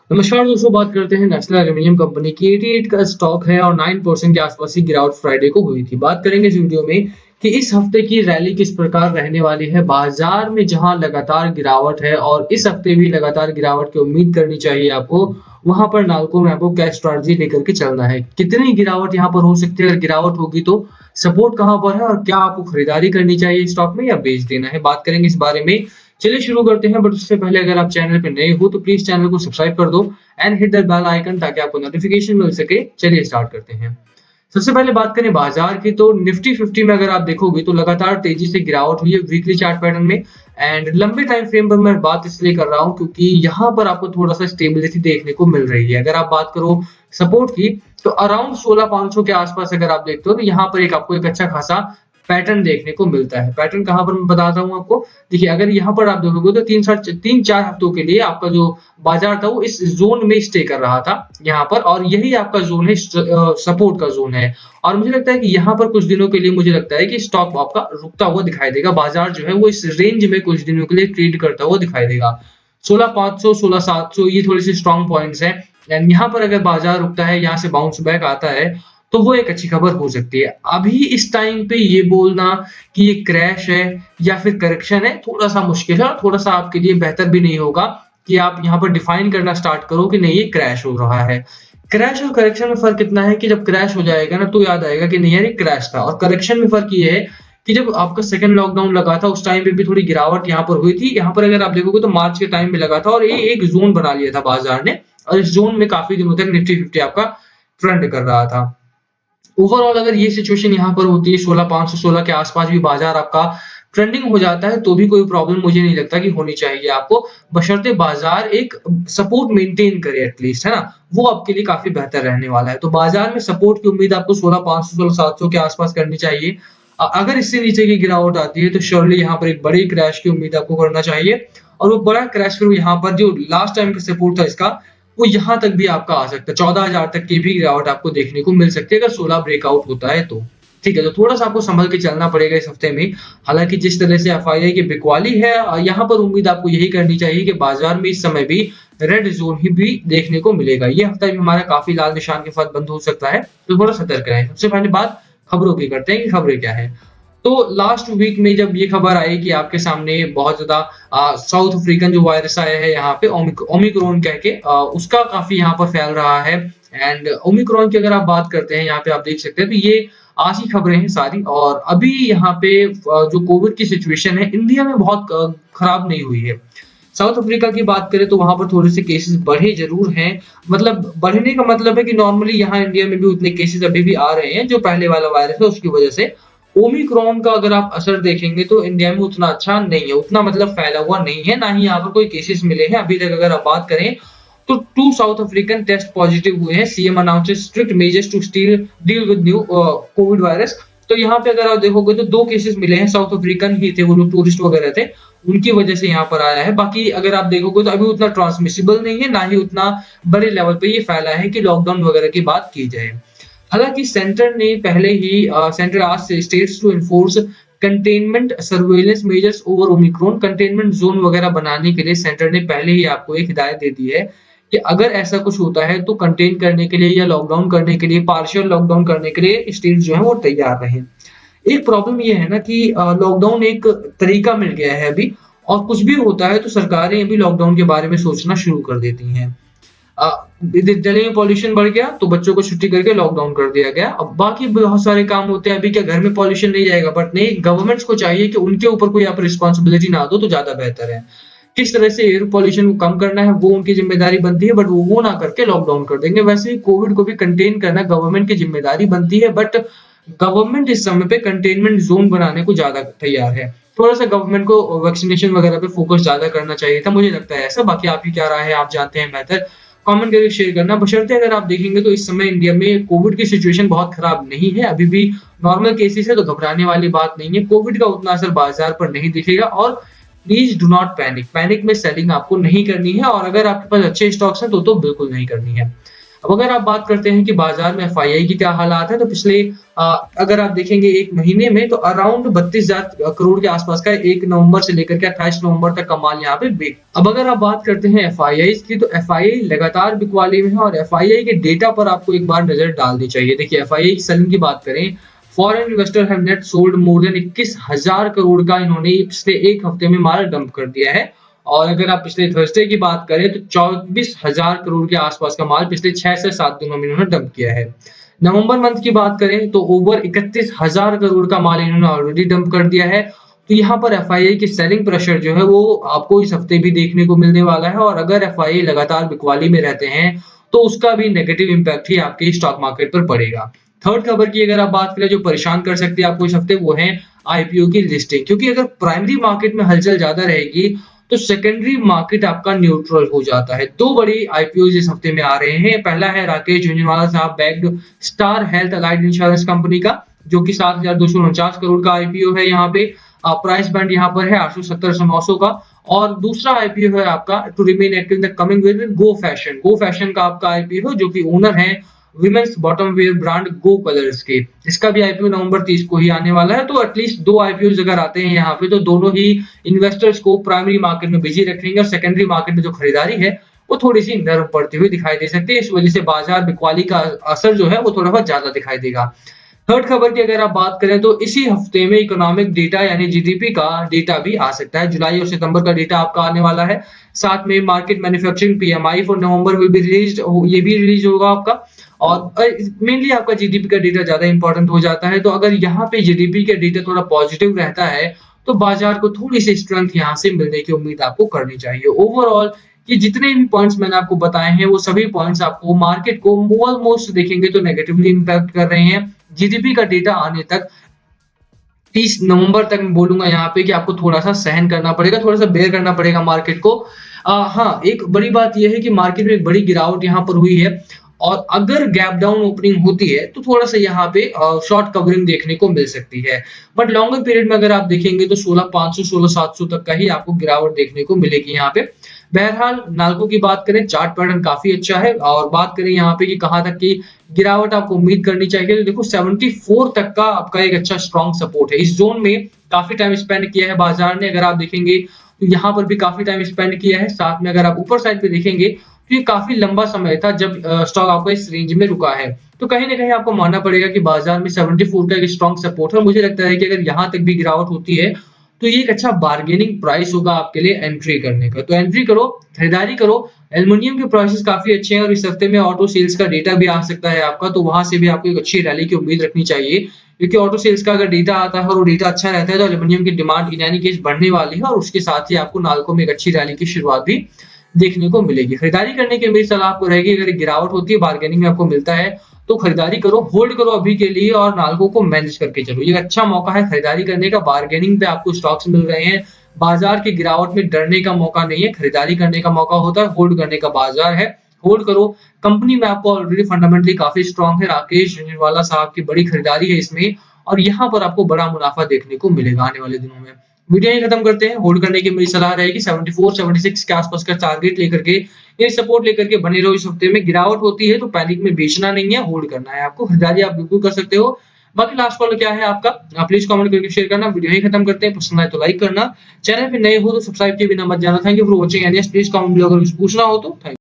नमस्कार दोस्तों, बात करते हैं नेशनल एल्यूमिनियम कंपनी की 88 का स्टॉक है और 9% के आसपास की गिरावट फ्राइडे को हुई थी। बात करेंगे इस वीडियो में कि इस हफ्ते की रैली किस प्रकार रहने वाली है बाजार में, जहां लगातार गिरावट है और इस हफ्ते भी लगातार गिरावट की उम्मीद करनी चाहिए आपको। वहां पर नालको में आपको क्या स्ट्रैटेजी लेकर के चलना है, कितनी गिरावट यहाँ पर हो सकती है, अगर गिरावट होगी तो सपोर्ट कहां पर है और क्या आपको खरीदारी करनी चाहिए स्टॉक में या बेच देना है, बात करेंगे इस बारे में। चलिए शुरू करते हैं, बट उससे पहले अगर आप चैनल पे नए हो तो प्लीज चैनल को सब्सक्राइब कर दो and hit that bell icon ताकि आपको नोटिफिकेशन मिल सके। चलिए स्टार्ट करते हैं। सबसे पहले बात करें बाजार की, तो निफ्टी 50 में अगर आप देखोगे तो लगातार तेजी से गिरावट हुई है वीकली चार्ट पैटर्न में। एंड लंबे टाइम फ्रेम पर मैं बात इसलिए कर रहा हूं क्योंकि यहाँ पर आपको थोड़ा सा स्टेबिलिटी देखने को मिल रही है। अगर आप बात करो सपोर्ट की, तो अराउंड 16,500 के आसपास अगर आप देखते हो तो यहाँ पर एक आपको एक अच्छा खासा पैटर्न देखने को मिलता है। पैटर्न कहाँ पर मैं बताता हूँ आपको। देखिए, अगर यहाँ पर आप देखोगे तो 3-4 हफ्तों के लिए आपका जो बाजार था वो इस जोन में स्टे कर रहा था यहाँ पर, और यही आपका जोन है, सपोर्ट का जोन है। और मुझे लगता है कि यहाँ पर कुछ दिनों के लिए मुझे लगता है कि स्टॉक आपका रुकता हुआ दिखाई देगा। बाजार जो है वो इस रेंज में कुछ दिनों के लिए ट्रेड करता हुआ दिखाई देगा। 16,500, 16,700 ये थोड़ी सी स्ट्रॉन्ग पॉइंट्स हैं। एंड यहाँ पर अगर बाजार रुकता है, यहाँ से बाउंस बैक आता है, तो वो एक अच्छी खबर हो सकती है। अभी इस टाइम पे ये बोलना कि ये क्रैश है या फिर करेक्शन है थोड़ा-सा मुश्किल है, और थोड़ा-सा आपके लिए बेहतर भी नहीं होगा कि आप यहाँ पर डिफाइन करना स्टार्ट करो कि नहीं ये क्रैश हो रहा है। क्रैश और करेक्शन में फ़र्क इतना है कि जब क्रैश हो जाएगा ना तो याद आएगा कि नहीं यार ये क्रैश था, और करेक्शन में फ़र्क ये है कि जब आपका सेकंड लॉकडाउन लगा था उस टाइम पे भी थोड़ी गिरावट यहाँ पर हुई थी। यहाँ पर अगर आप देखोगे तो मार्च के टाइम में लगा था और ये एक ज़ोन बना लिया था बाजार ने, और इस ज़ोन में काफ़ी दिनों तक निफ्टी 50 आपका ट्रेंड कर रहा था। ओवरऑल अगर ये सिचुएशन यहाँ पर होती है, 16,500 16 के आसपास भी बाजार आपका ट्रेंडिंग हो जाता है, तो भी कोई प्रॉब्लम मुझे नहीं लगता कि होनी चाहिए आपको, बशर्ते बाजार एक सपोर्ट मेंटेन करे एटलीस्ट, है ना? वो आपके लिए काफी बेहतर रहने वाला है। तो बाजार में सपोर्ट की उम्मीद आपको 16,500 16,700 के आसपास करनी चाहिए। अगर इससे नीचे की गिरावट आती है तो श्योरली यहाँ पर एक बड़ी क्रैश की उम्मीद आपको करना चाहिए, और वो बड़ा क्रैश फिर यहाँ पर जो लास्ट टाइम का सपोर्ट था इसका, वो यहाँ तक भी आपका आ सकता है। 14,000 तक की भी गिरावट आपको देखने को मिल सकती है अगर 16 ब्रेकआउट होता है तो। ठीक है, तो थोड़ा-सा आपको संभल के चलना पड़ेगा इस हफ्ते में। हालाँकि जिस तरह से एफआईआई की बिकवाली है, यहाँ पर उम्मीद आपको यही करनी चाहिए कि बाजार में इस समय भी रेड ज़ोन ही भी देखने को मिलेगा। ये हफ्ता भी हमारा काफ़ी लाल निशान के साथ बंद हो सकता है, तो थोड़ा सतर्क रहें। सबसे पहली बात खबरों की करते हैं कि खबरें क्या हैं। तो लास्ट वीक में जब ये खबर आई कि आपके सामने बहुत ज़्यादा साउथ अफ्रीकन जो वायरस आया है यहाँ पे ओमिक्रॉन कह के, उसका काफ़ी यहाँ पर फैल रहा है। एंड ओमिक्रॉन की अगर आप बात करते हैं, यहाँ पे आप देख सकते हैं, तो ये आज की खबरें हैं सारी। और अभी यहाँ पे जो कोविड की सिचुएशन है इंडिया में बहुत खराब नहीं हुई है। साउथ अफ्रीका की बात करें तो वहाँ पर थोड़े से केसेस बढ़े ज़रूर हैं। मतलब बढ़ने का मतलब है कि नॉर्मली यहाँ इंडिया में भी उतने केसेस अभी भी आ रहे हैं जो पहले वाला वायरस है उसकी वजह से। ओमिक्रॉन का अगर आप असर देखेंगे तो इंडिया में उतना अच्छा नहीं है, उतना मतलब फैला हुआ नहीं है, ना ही यहाँ पर कोई केसेस मिले हैं अभी तक। अगर आप बात करें तो 2 साउथ अफ्रीकन टेस्ट पॉजिटिव हुए हैं। CM announces strict measures to deal with new COVID virus. तो यहाँ पे अगर आप देखोगे तो 2 केसेस मिले हैं, साउथ अफ्रीकन ही थे, वो लोग टूरिस्ट वगैरह थे, उनकी वजह से यहाँ पर आया है। बाकी अगर आप देखोगे तो अभी उतना ट्रांसमिसिबल नहीं है, ना ही उतना बड़े लेवल पे ये फैला है कि लॉकडाउन वगैरह की बात की जाए। हालाँकि सेंटर ने पहले ही centre asked states to enforce containment surveillance measures over Omicron. Containment zone वगैरह बनाने के लिए सेंटर ने पहले ही आपको एक हिदायत दे दी है कि अगर ऐसा कुछ होता है तो कंटेन करने के लिए या लॉकडाउन करने के लिए, पार्शियल लॉकडाउन करने के लिए स्टेट्स जो हैं वो तैयार रहें। एक प्रॉब्लम ये है ना कि लॉकडाउन एक तरीका मिल गया है अभी, और कुछ भी होता है तो सरकारें अभी लॉकडाउन के बारे में सोचना शुरू कर देती हैं। दिल्ली में पॉल्यूशन बढ़ गया तो बच्चों को छुट्टी करके लॉकडाउन कर दिया गया। अब बाकी बहुत सारे काम होते हैं, अभी क्या घर में पॉल्यूशन नहीं जाएगा? बट नहीं, गवर्नमेंट्स को चाहिए कि उनके ऊपर कोई आप रिस्पॉन्सिबिलिटी ना दो तो ज्यादा बेहतर है। किस तरह से एयर पॉल्यूशन को कम करना है वो उनकी जिम्मेदारी बनती है, बट वो ना करके लॉकडाउन कर देंगे। वैसे ही कोविड को भी कंटेन करना गवर्नमेंट की जिम्मेदारी बनती है, बट गवर्नमेंट इस समय पे कंटेनमेंट जोन बनाने को ज्यादा तैयार है। थोड़ा सा गवर्नमेंट को वैक्सीनेशन वगैरह पे फोकस ज्यादा करना चाहिए था, मुझे लगता है ऐसा। बाकी आपकी क्या राय है आप जानते हैं बेहतर, कमेंट करके शेयर करना। बशर्ते अगर आप देखेंगे तो इस समय इंडिया में कोविड की सिचुएशन बहुत खराब नहीं है, अभी भी नॉर्मल केसेस है, तो घबराने वाली बात नहीं है। कोविड का उतना असर बाजार पर नहीं दिखेगा, और please do not panic. Panic में सेलिंग आपको नहीं करनी है, और अगर आपके पास अच्छे स्टॉक्स हैं तो बिल्कुल नहीं करनी है। अब अगर आप बात करते हैं कि बाजार में एफआईआई की क्या हालात है, तो पिछले अगर आप देखेंगे 1 महीने में तो अराउंड 32,000 करोड़ के आसपास का 1 नवंबर से लेकर के 28 नवंबर तक का माल यहाँ पे बिक। अब अगर आप बात करते हैं एफआईआई की, तो एफआईआई लगातार बिकवाली में है और एफआईआई के डेटा पर आपको एक बार नजर डालनी चाहिए। देखिए एफआईआई की सेलिंग की बात करें, foreign investor have net sold more than 21,000 crore का इन्होंने पिछले 1 हफ्ते में माल डंप कर दिया है। और अगर आप पिछले थर्सडे की बात करें तो 24,000 करोड़ के आसपास का माल पिछले 6 से 7 दिनों में इन्होंने डंप किया है। नवंबर मंथ की बात करें तो ओवर 31,000 करोड़ का माल इन्होंने ऑलरेडी डंप कर दिया है। तो यहाँ पर एफआईआई की सेलिंग प्रेशर जो है वो आपको इस हफ्ते भी देखने को मिलने वाला है और अगर एफआईआई लगातार बिकवाली में रहते हैं तो उसका भी नेगेटिव इम्पैक्ट ही आपके स्टॉक मार्केट पर पड़ेगा। थर्ड खबर की अगर आप बात करें जो परेशान कर सकती है आपको इस हफ्ते, वो है आईपीओ की लिस्टिंग। क्योंकि अगर प्राइमरी मार्केट में हलचल ज्यादा रहेगी तो सेकेंडरी मार्केट आपका न्यूट्रल हो जाता है। 2 बड़ी आईपीओ इस हफ्ते में आ रहे हैं। पहला है राकेश झुंझुनवाला साहब backed star health allied insurance company का, जो कि 7,249 करोड़ का आईपीओ है। यहाँ पे प्राइस बैंड यहाँ पर है 870 से 900 का। और दूसरा आईपीओ है आपका to remain active in the coming with Go Fashion. Go Fashion का आपका आईपीओ जो कि ओनर है women's bottom wear brand Go Colors के। इसका भी आईपीओ नवंबर 30 को ही आने वाला है। तो एटलीस्ट 2 आईपीओ अगर आते हैं यहाँ पे तो दोनों ही इन्वेस्टर्स को प्राइमरी मार्केट में बिजी रखेंगे और सेकेंडरी मार्केट में जो खरीदारी है वो थोड़ी सी नरम पड़ती हुई दिखाई दे सकती है। इस वजह से बाजार बिकवाली का असर जो है वो थोड़ा बहुत ज्यादा दिखाई देगा। थर्ड खबर की अगर आप बात करें तो इसी हफ्ते में इकोनॉमिक डेटा यानी जीडीपी का डेटा भी आ सकता है। जुलाई और सितंबर का डेटा आपका आने वाला है। साथ में market manufacturing PMI for November will be released, ये भी रिलीज होगा आपका। और मेनली आपका जीडीपी का डेटा ज्यादा इंपॉर्टेंट हो जाता है। तो अगर यहाँ पे जीडीपी का डेटा थोड़ा पॉजिटिव रहता है तो बाजार को थोड़ी सी स्ट्रेंथ यहाँ से मिलने की उम्मीद आपको करनी चाहिए। ओवरऑल ये जितने भी पॉइंट्स मैंने आपको बताए हैं वो सभी पॉइंट्स आपको मार्केट को ऑलमोस्ट देखेंगे तो नेगेटिवली इंपैक्ट कर रहे हैं। जीडीपी का डेटा आने तक 30 नवंबर तक मैं बोलूंगा यहाँ पे कि आपको थोड़ा सा सहन करना पड़ेगा, थोड़ा सा बेयर करना पड़ेगा मार्केट को। हाँ, एक बड़ी बात यह है कि मार्केट में एक बड़ी गिरावट यहाँ पर हुई है और अगर गैप डाउन ओपनिंग होती है तो थोड़ा सा यहाँ पे शॉर्ट कवरिंग देखने को मिल सकती है। बट लॉन्गर पीरियड में अगर आप देखेंगे तो 16,500 16,700 तक का ही आपको गिरावट देखने को मिलेगी यहाँ पे। बहरहाल नाल्को की बात करें, चार्ट पैटर्न काफी अच्छा है। और बात करें यहाँ पे कि कहाँ तक की गिरावट आपको उम्मीद करनी चाहिए, तो देखो 74 तक का आपका एक अच्छा स्ट्रॉन्ग सपोर्ट है। इस जोन में काफी टाइम स्पेंड किया है बाजार ने, अगर आप देखेंगे तो यहाँ पर भी काफी टाइम स्पेंड किया है। साथ में अगर आप ऊपर साइड पे देखेंगे तो ये काफी लंबा समय था जब स्टॉक आपका इस रेंज में रुका है। तो कहीं ना कहीं आपको मानना पड़ेगा कि बाजार में 74 का एक स्ट्रॉन्ग सपोर्ट है। मुझे लगता है कि अगर यहाँ तक भी गिरावट होती है तो ये एक अच्छा बार्गेनिंग प्राइस होगा आपके लिए एंट्री करने का। तो एंट्री करो, खरीदारी करो। एल्युमिनियम के प्राइसेस काफी अच्छे हैं और इस हफ्ते में ऑटो सेल्स का डेटा भी आ सकता है आपका, तो वहां से भी आपको एक अच्छी रैली की उम्मीद रखनी चाहिए। क्योंकि ऑटो सेल्स का अगर डेटा आता है और वो डेटा अच्छा रहता है तो एल्युमिनियम की डिमांड इन एनी केस बढ़ने वाली है और उसके साथ ही आपको नाल्को में एक अच्छी रैली की शुरुआत भी देखने को मिलेगी। खरीदारी करने की मेरी सलाह आपको रहेगी, अगर गिरावट होती है बार्गेनिंग में आपको मिलता है तो खरीदारी करो, होल्ड करो अभी के लिए और नाल्को को मैनेज करके चलो। ये अच्छा मौका है खरीदारी करने का। बार्गेनिंग पे आपको स्टॉक्स मिल रहे हैं। बाजार की गिरावट में डरने का मौका नहीं है, खरीदारी करने का मौका होता है। होल्ड करने का बाजार है, होल्ड करो। कंपनी में आपको ऑलरेडी फंडामेंटली काफी स्ट्रॉन्ग है। राकेश झुंझुनवाला साहब की बड़ी खरीदारी है इसमें और यहाँ पर आपको बड़ा मुनाफा देखने को मिलेगा आने वाले दिनों में। वीडियो यही खत्म करते हैं। होल्ड करने की मेरी सलाह रहेगी 74 76 के आसपास का टारगेट लेकर के, ये सपोर्ट लेकर के बने रहो। इस हफ्ते में गिरावट होती है तो पैनिक में बेचना नहीं है, होल्ड करना है आपको। खरीदारी आप बिल्कुल कर सकते हो। बाकी लास्ट कॉल क्या है आपका, आप प्लीज कमेंट करके शेयर करना। वीडियो यही खत्म करते हैं। पसंद आए तो लाइक करना, चैनल पे नए हो तो सब्सक्राइब किए बिना मत जाना। Thank you for watching and yes please comment below अगर कुछ पूछना हो तो। थैंक